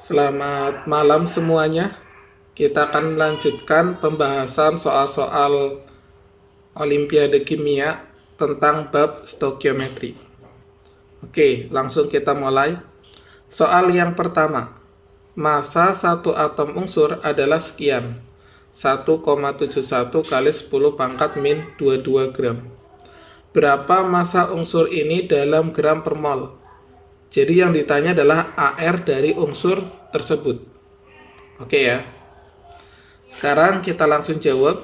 Selamat malam semuanya. Kita akan melanjutkan pembahasan soal-soal Olimpiade Kimia tentang bab stokiometri. Oke, langsung kita mulai. Soal yang pertama. Massa satu atom unsur adalah sekian. 1,71 kali 10 pangkat min 22 gram. Berapa massa unsur ini dalam gram per mol? Jadi yang ditanya adalah AR dari unsur tersebut. Oke ya. Sekarang kita langsung jawab.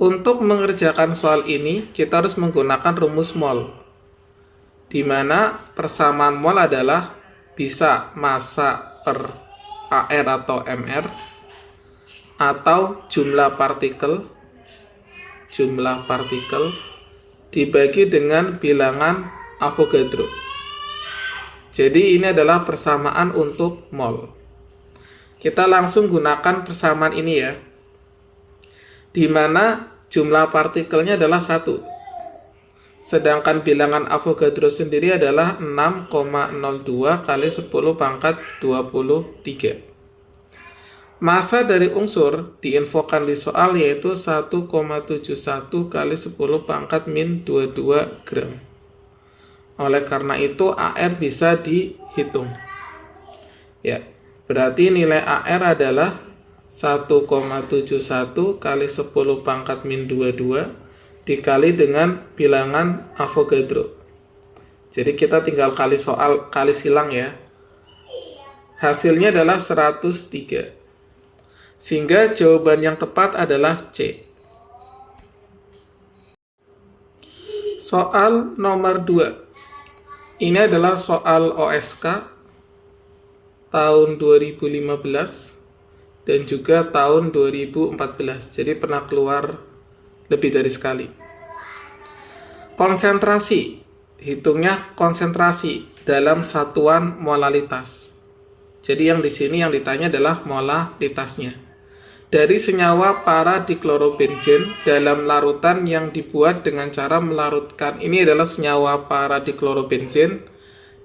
Untuk mengerjakan soal ini, kita harus menggunakan rumus mol. Di mana persamaan mol adalah bisa massa per AR atau MR, atau jumlah partikel dibagi dengan bilangan Avogadro. Jadi ini adalah persamaan untuk mol. Kita langsung gunakan persamaan ini ya. Di mana jumlah partikelnya adalah 1. Sedangkan bilangan Avogadro sendiri adalah 6,02 kali 10 pangkat 23. Massa dari unsur diinfokan di soal yaitu 1,71 kali 10 pangkat min 22 gram. Oleh karena itu AR bisa dihitung. Ya, berarti nilai AR adalah 1,71 kali 10 pangkat min 22 dikali dengan bilangan Avogadro. Jadi kita tinggal kali silang ya. Hasilnya adalah 103. Sehingga jawaban yang tepat adalah C. Soal nomor 2. Ini adalah soal OSK tahun 2015 dan juga tahun 2014. Jadi pernah keluar lebih dari sekali. Konsentrasi. Hitungnya konsentrasi dalam satuan molalitas. Jadi yang di sini yang ditanya adalah molalitasnya. Dari senyawa paradiklorobenzen dalam larutan yang dibuat dengan cara melarutkan. Ini adalah senyawa paradiklorobenzen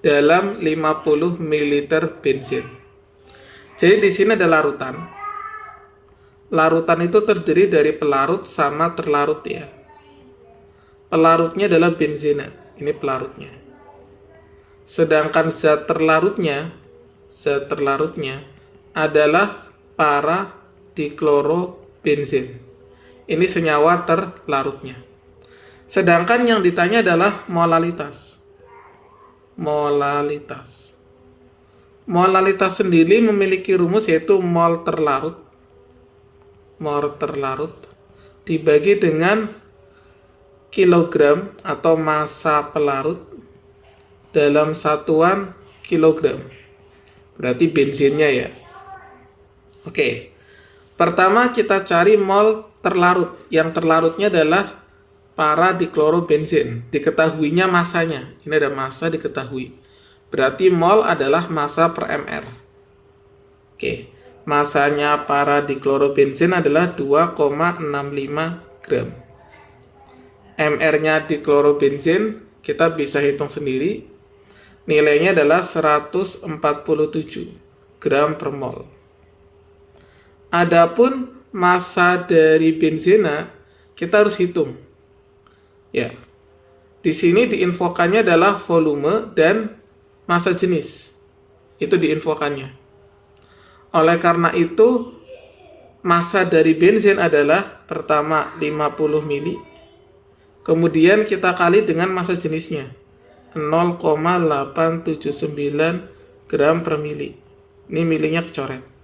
dalam 50 ml bensin. Jadi di sini ada larutan. Larutan itu terdiri dari pelarut sama terlarut ya. Pelarutnya adalah benzena. Ini pelarutnya. Sedangkan zat terlarutnya adalah paradiklorobenzen. Ini senyawa terlarutnya. Sedangkan yang ditanya adalah molalitas. Molalitas sendiri memiliki rumus yaitu mol terlarut dibagi dengan kilogram atau massa pelarut dalam satuan kilogram. Berarti bensinnya ya. Oke. Pertama kita cari mol terlarut. Yang terlarutnya adalah paradiklorobenzen. Diketahuinya masanya. Ini ada massa diketahui. Berarti mol adalah massa per mr. Oke. Masanya paradiklorobenzen adalah 2,65 gram. MR-nya diklorobenzen kita bisa hitung sendiri. Nilainya adalah 147 gram per mol. Adapun massa dari benzena kita harus hitung. Ya. Di sini diinfokannya adalah volume dan massa jenis. Itu diinfokannya. Oleh karena itu massa dari benzen adalah pertama 50 mili. Kemudian kita kali dengan massa jenisnya. 0,879 gram per mili. Ini milinya kecoret.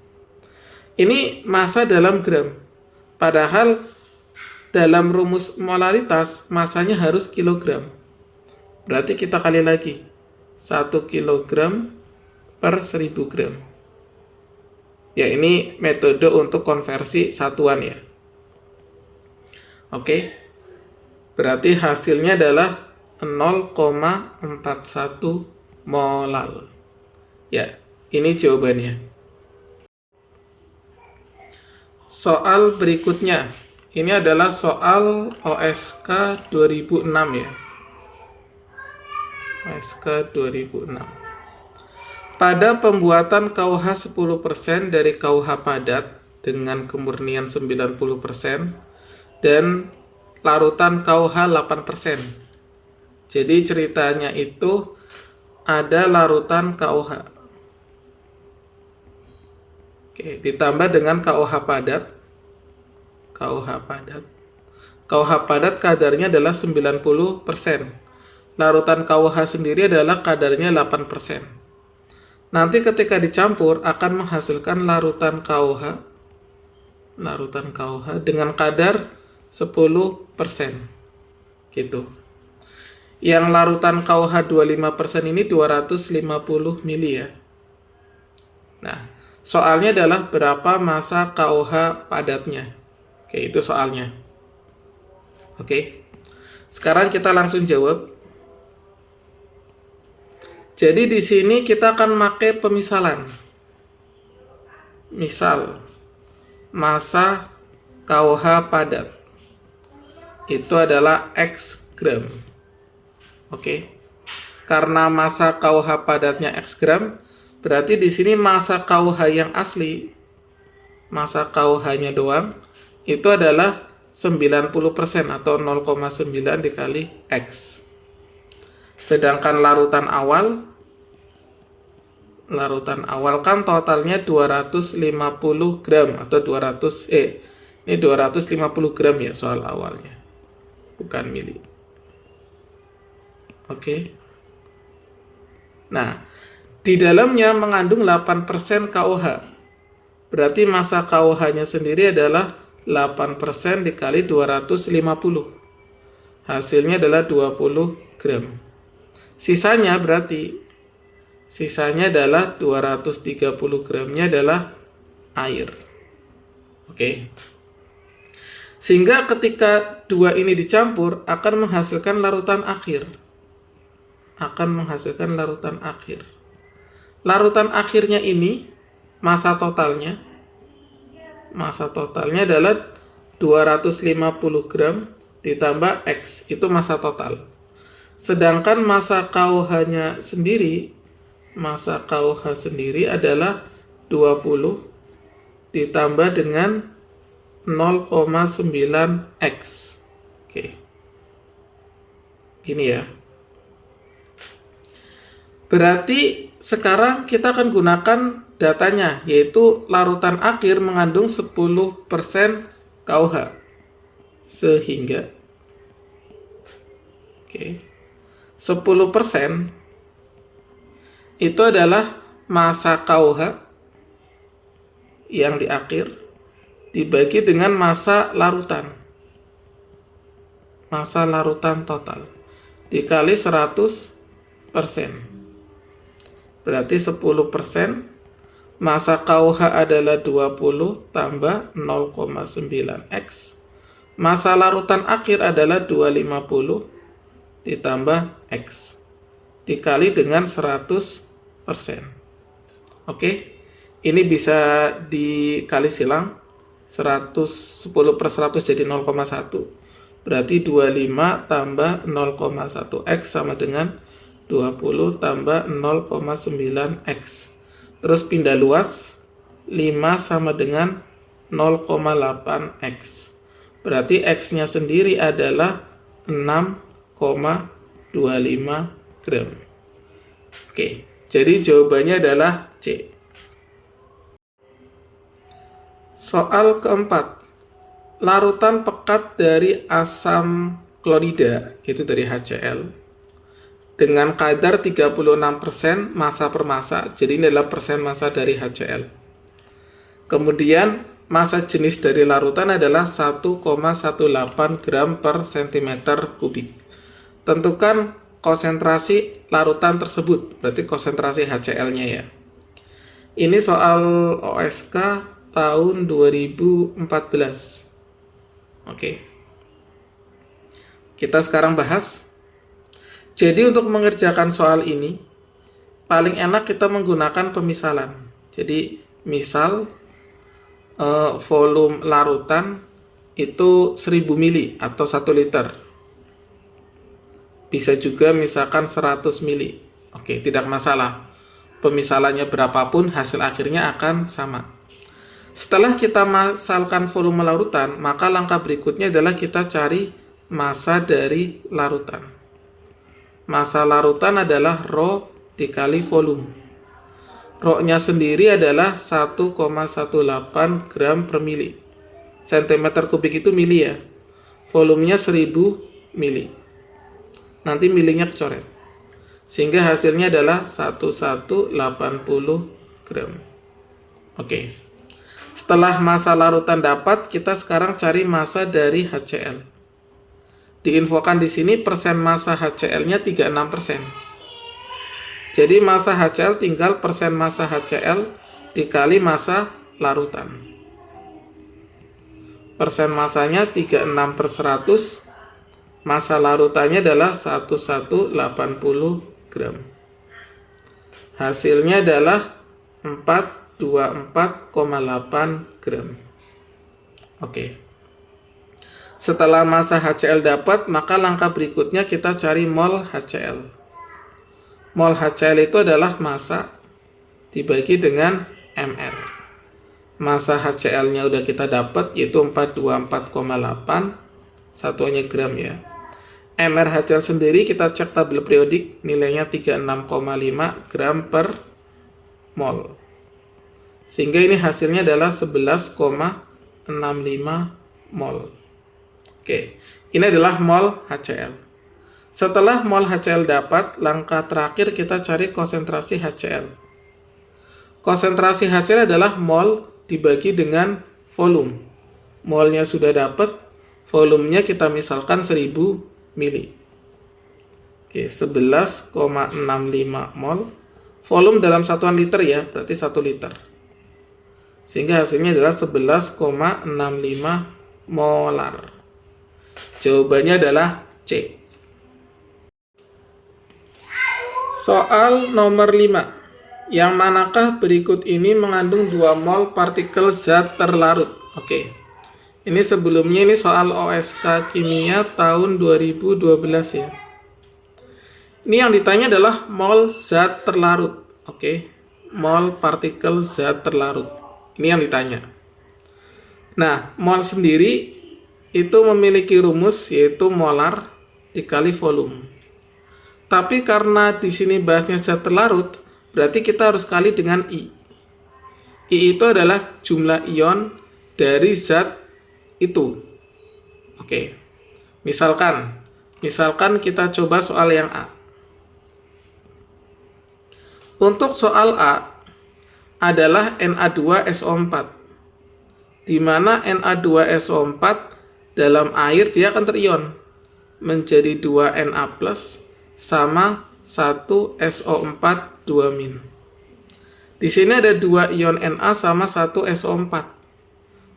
Ini massa dalam gram. Padahal dalam rumus molaritas massanya harus kilogram. Berarti kita kali lagi. 1 kilogram per 1000 gram. Ya ini metode untuk konversi satuan ya. Oke. Berarti hasilnya adalah 0,41 molal. Ya, ini jawabannya. Soal berikutnya. Ini adalah soal OSK 2006 ya. OSK 2006. Pada pembuatan KUH 10% dari KUH padat dengan kemurnian 90% dan larutan KUH 8%. Jadi ceritanya itu ada larutan KUH. Oke, ditambah dengan KUH padat. KUH padat. KUH padat kadarnya adalah 90%. Larutan KUH sendiri adalah kadarnya 8%. Nanti ketika dicampur akan menghasilkan larutan KUH dengan kadar 10%. Gitu. Yang larutan KUH 25% ini 250 mili ya. Nah, soalnya adalah berapa massa KUH padatnya. Oke, itu soalnya. Oke. Sekarang kita langsung jawab. Jadi di sini kita akan pakai pemisalan. Misal, massa KUH padat itu adalah X gram. Oke. Karena massa KUH padatnya X gram, berarti di sini massa KUH yang asli, massa KUH-nya doang, itu adalah 90% atau 0,9 dikali X. Sedangkan larutan awal kan totalnya 250 gram atau 250 gram ya soal awalnya, bukan mili. Oke. Nah, di dalamnya mengandung 8% KUH. Berarti massa KUH-nya sendiri adalah 8% dikali 250. Hasilnya adalah 20 gram. Sisanya adalah 230 gramnya adalah air. Oke. Sehingga ketika dua ini dicampur akan menghasilkan larutan akhir. Larutan akhirnya ini massa totalnya adalah 250 gram ditambah X, itu massa total. Sedangkan massa KUH sendiri adalah 20 ditambah dengan 0,9 X. Oke. Gini ya. Berarti sekarang kita akan gunakan datanya, yaitu larutan akhir mengandung 10% KUH. Sehingga 10% itu adalah massa KUH yang di akhir dibagi dengan massa larutan total dikali 100%. Berarti 10% massa KUH adalah 20 tambah 0,9 X. Massa larutan akhir adalah 250 ditambah X dikali dengan 100%. Oke, ini bisa dikali silang, 10/100 jadi 0,1. Berarti 25 tambah 0,1 X sama dengan 20 tambah 0,9 X. Terus pindah luas, 5 sama dengan 0,8 X. Berarti X-nya sendiri adalah 6,25 gram. Oke, jadi jawabannya adalah C. Soal keempat, larutan pekat dari asam klorida, itu dari HCl, dengan kadar 36% massa per massa, jadi ini adalah persen massa dari HCl. Kemudian massa jenis dari larutan adalah 1,18 gram per cm kubik. Tentukan konsentrasi larutan tersebut, berarti konsentrasi HCl-nya ya. Ini soal OSK tahun 2014. Oke. Kita sekarang bahas. Jadi untuk mengerjakan soal ini, paling enak kita menggunakan pemisalan. Jadi misal volume larutan itu 1000 mili atau 1 liter. Bisa juga misalkan 100 mili. Oke, tidak masalah. pemisalannya berapapun, hasil akhirnya akan sama. Setelah kita masalkan volume larutan, maka langkah berikutnya adalah kita cari massa dari larutan. Massa larutan adalah rho dikali volume. Rho-nya sendiri adalah 1,18 gram per mili. Centimeter kubik itu mili ya. Volumenya 1000 mili. Nanti milinya kecoret. Sehingga hasilnya adalah 1180 gram. Oke. Setelah massa larutan dapat, kita sekarang cari massa dari HCl. Diinfokan di sini persen massa HCl-nya 36%. Jadi massa HCl tinggal persen massa HCl dikali massa larutan. Persen massanya 36/100, massa larutannya adalah 1180 gram. Hasilnya adalah 424,8 gram. Oke. Setelah massa HCl dapat, maka langkah berikutnya kita cari mol HCl. Mol HCl itu adalah massa dibagi dengan mR. Massa HCl-nya udah kita dapat, yaitu 424,8, satuannya gram ya. MR HCl sendiri kita cek tabel periodik, nilainya 36,5 gram per mol. Sehingga ini hasilnya adalah 11,65 mol. Oke, ini adalah mol HCl. Setelah mol HCl dapat, langkah terakhir kita cari konsentrasi HCl. Konsentrasi HCl adalah mol dibagi dengan volume. Molnya sudah dapat, volumenya kita misalkan 1000 mili. Oke, 11,65 mol. Volume dalam satuan liter ya, berarti 1 liter. Sehingga hasilnya adalah 11,65 molar. Jawabannya adalah C. Soal nomor 5. Yang manakah berikut ini mengandung 2 mol partikel zat terlarut? Oke. Ini sebelumnya ini soal OSK Kimia tahun 2012 ya. Ini yang ditanya adalah mol zat terlarut. Oke. Mol partikel zat terlarut. Ini yang ditanya. Nah, mol sendiri itu memiliki rumus yaitu molar dikali volume. Tapi karena di sini bahasnya zat terlarut, berarti kita harus kali dengan I. I itu adalah jumlah ion dari zat itu. Oke. Misalkan kita coba soal yang A. Untuk soal A adalah Na2SO4. Di mana Na2SO4 dalam air dia akan terion menjadi 2Na+ sama 1SO4 2-. Di sini ada 2 ion Na sama 1 SO4.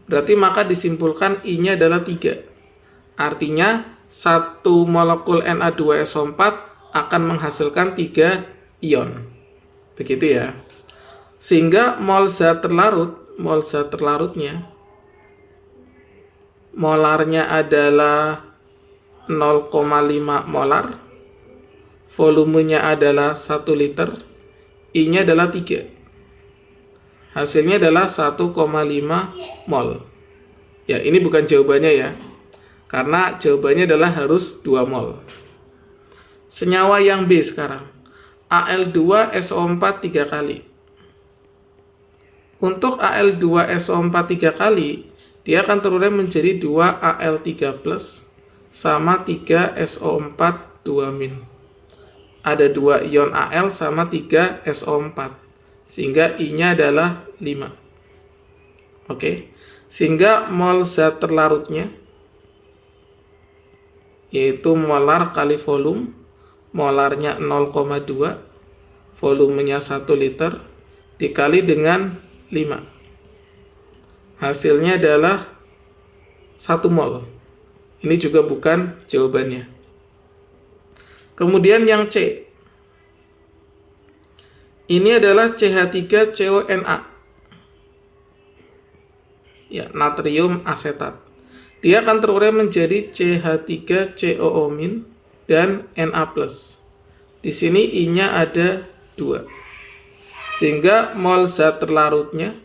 Berarti maka disimpulkan I-nya adalah 3. Artinya 1 molekul Na2SO4 akan menghasilkan 3 ion. Begitu ya. Sehingga mol zat terlarutnya molarnya adalah 0,5 molar. Volumenya adalah 1 liter, I-nya adalah 3. Hasilnya adalah 1,5 mol. Ya, ini bukan jawabannya ya. Karena jawabannya adalah harus 2 mol. Senyawa yang B sekarang. Al2SO4 3 kali. Untuk Al2SO4 3 kali, dia akan terurai menjadi 2Al3+ sama 3SO4 2-. Ada 2 ion Al sama 3 SO4. Sehingga I-nya adalah 5. Oke. Sehingga mol zat terlarutnya yaitu molar kali volume. Molarnya 0,2. Volumenya 1 liter dikali dengan 5. Hasilnya adalah 1 mol. Ini juga bukan jawabannya. Kemudian yang C. Ini adalah CH3CONa. Ya, natrium asetat. Dia akan terurai menjadi CH3COO- dan Na+. Di sini I-nya ada 2. Sehingga mol zat terlarutnya,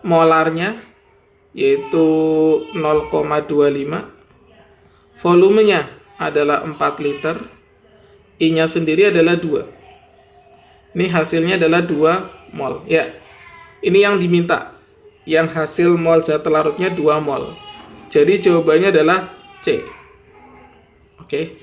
molarnya yaitu 0,25, volumenya adalah 4 liter, I-nya sendiri adalah 2. Ini hasilnya adalah 2 mol. Ya, ini yang diminta. Yang hasil mol zat terlarutnya 2 mol. Jadi jawabannya adalah C. Oke.